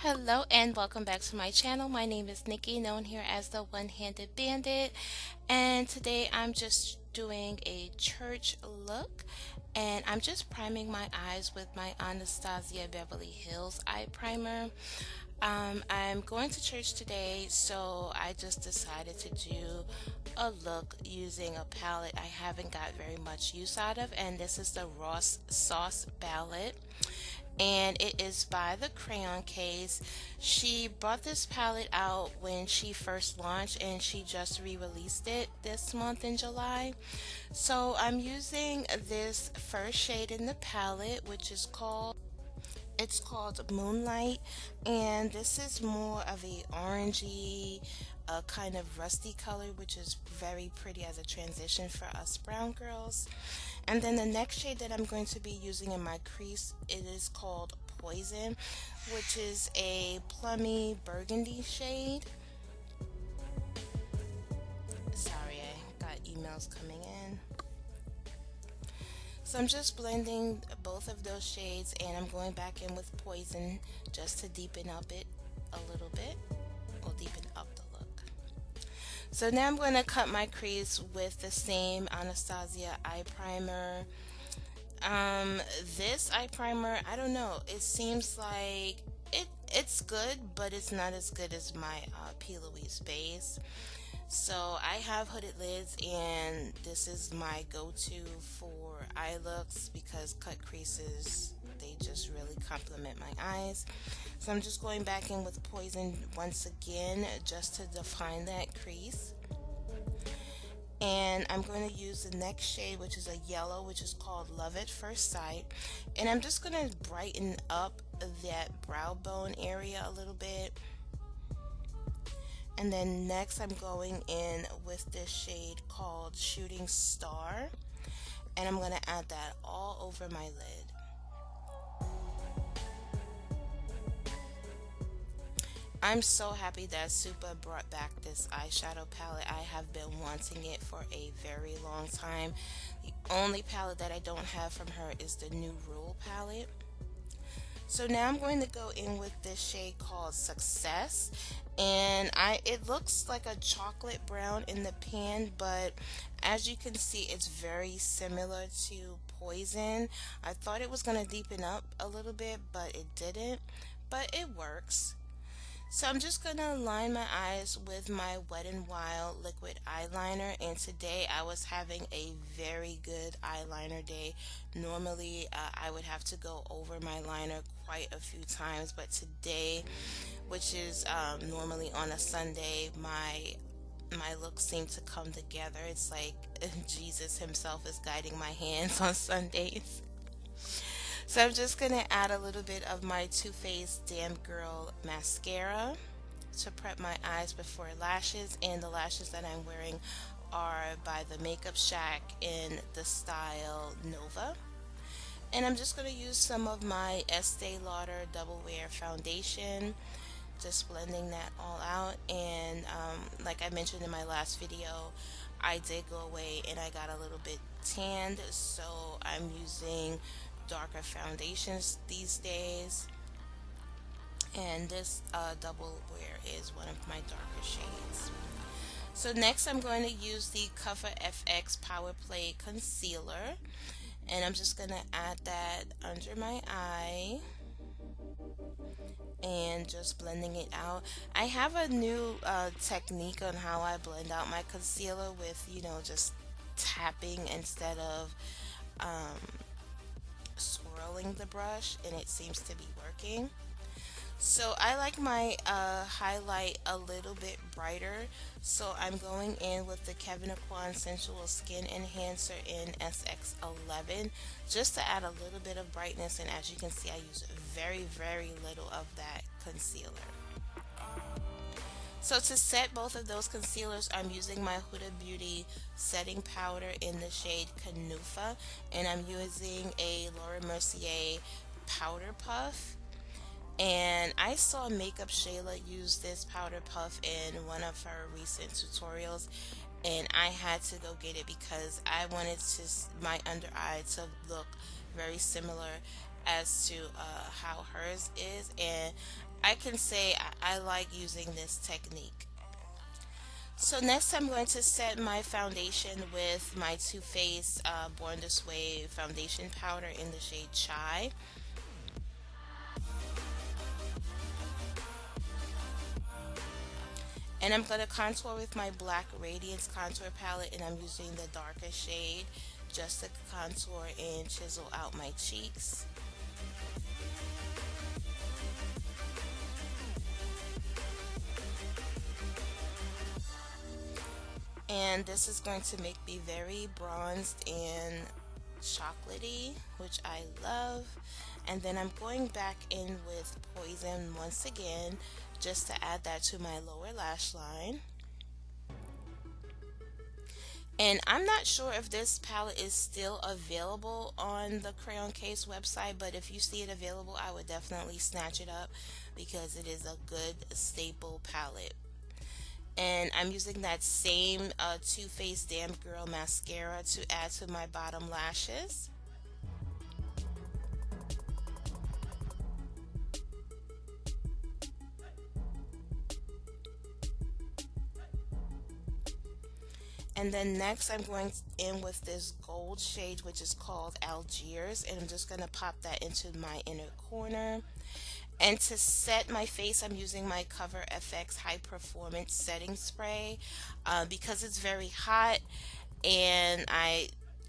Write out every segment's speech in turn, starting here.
Hello and welcome back to my channel. My name is Nikki, known here as the One-Handed Bandit, and today I'm just doing a church look, and I'm just priming my eyes with my Anastasia Beverly Hills eye primer. I'm going to church today, so I just decided to do a look using a palette I haven't got very much use out of, and this is the Ross Sauce palette, and it is by the Crayon case. She brought this palette out when she first launched, and she just re-released it this month in July. So I'm using this first shade in the palette, which is called Moonlight, and this is more of a orangey, kind of rusty color, which is very pretty as a transition for us brown girls. And then the next shade that I'm going to be using in my crease, it is called Poison, which is a plummy burgundy shade. Sorry, I got emails coming in. So I'm just blending both of those shades, and I'm going back in with Poison just to deepen up it a little bit, or deepen up the look. So now I'm going to cut my crease with the same Anastasia eye primer. This eye primer, I don't know, it seems like it's good, but it's not as good as my P. Louise base. So I have hooded lids, and this is my go-to for eye looks because cut creases, they just really complement my eyes. So I'm just going back in with Poison once again just to define that crease. And I'm going to use the next shade, which is a yellow, which is called Love at First Sight, and I'm just going to brighten up that brow bone area a little bit. And then next I'm going in with this shade called Shooting Star, and I'm going to add that all over my lid. I'm so happy that Supa brought back this eyeshadow palette. I have been wanting it for a very long time. The only palette that I don't have from her is the New Rule palette. So now I'm going to go in with this shade called Success, and it looks like a chocolate brown in the pan, but as you can see, it's very similar to Poison. I thought it was going to deepen up a little bit, but it didn't, but it works. So I'm just going to line my eyes with my Wet n Wild liquid eyeliner, and today I was having a very good eyeliner day. Normally I would have to go over my liner quite a few times, but today, which is normally on a Sunday, my looks seem to come together. It's like Jesus himself is guiding my hands on Sundays. So I'm just going to add a little bit of my Too Faced Damn Girl mascara to prep my eyes before lashes, and the lashes that I'm wearing are by the Makeup Shack in the style Nova. And I'm just going to use some of my Estee Lauder Double Wear foundation, just blending that all out. And like I mentioned in my last video, I did go away and I got a little bit tanned, so I'm using darker foundations these days, and this double wear is one of my darker shades. So next I'm going to use the Cover FX Power Play concealer, and I'm just going to add that under my eye and just blending it out. I have a new technique on how I blend out my concealer with, just tapping instead of swirling the brush, and it seems to be working. So I like my highlight a little bit brighter, so I'm going in with the Kevyn Aucoin Sensual Skin Enhancer in SX11 just to add a little bit of brightness, and as you can see I use very little of that concealer. So to set both of those concealers, I'm using my Huda Beauty setting powder in the shade Canufa, and I'm using a Laura Mercier powder puff. And I saw Makeup Shayla use this powder puff in one of her recent tutorials, and I had to go get it because I wanted my under eye to look very similar as to how hers is, and I can say I like using this technique. So next I'm going to set my foundation with my Too Faced Born This Way foundation powder in the shade Chai. And I'm going to contour with my black Radiance contour palette, and I'm using the darker shade just to contour and chisel out my cheeks. And this is going to make me very bronzed and chocolatey, which I love. And then I'm going back in with Poison once again just to add that to my lower lash line. And I'm not sure if this palette is still available on the Crayon Case website, but if you see it available, I would definitely snatch it up because it is a good staple palette. And I'm using that same Too Faced Damn Girl mascara to add to my bottom lashes. And then next I'm going in with this gold shade, which is called Algiers, and I'm just going to pop that into my inner corner. And to set my face, I'm using my Cover FX High Performance Setting Spray because it's very hot, and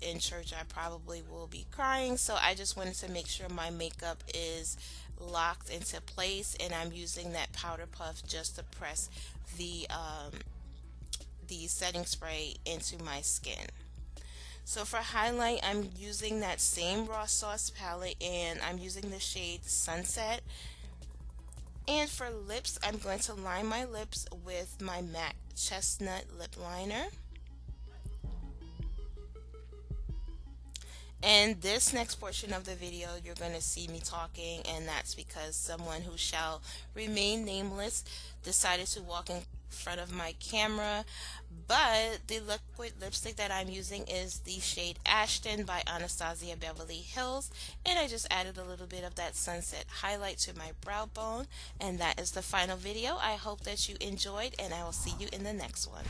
in church I probably will be crying, so I just wanted to make sure my makeup is locked into place, and I'm using that powder puff just to press the setting spray into my skin. So for highlight, I'm using that same Raw Sauce palette, and I'm using the shade Sunset. And for lips, I'm going to line my lips with my MAC Chestnut lip liner. And this next portion of the video, you're going to see me talking, and that's because someone who shall remain nameless decided to walk in front of my camera. But the liquid lipstick that I'm using is the shade Ashton by Anastasia Beverly Hills, and I just added a little bit of that sunset highlight to my brow bone. And that is the final video. I hope that you enjoyed, and I will see you in the next one.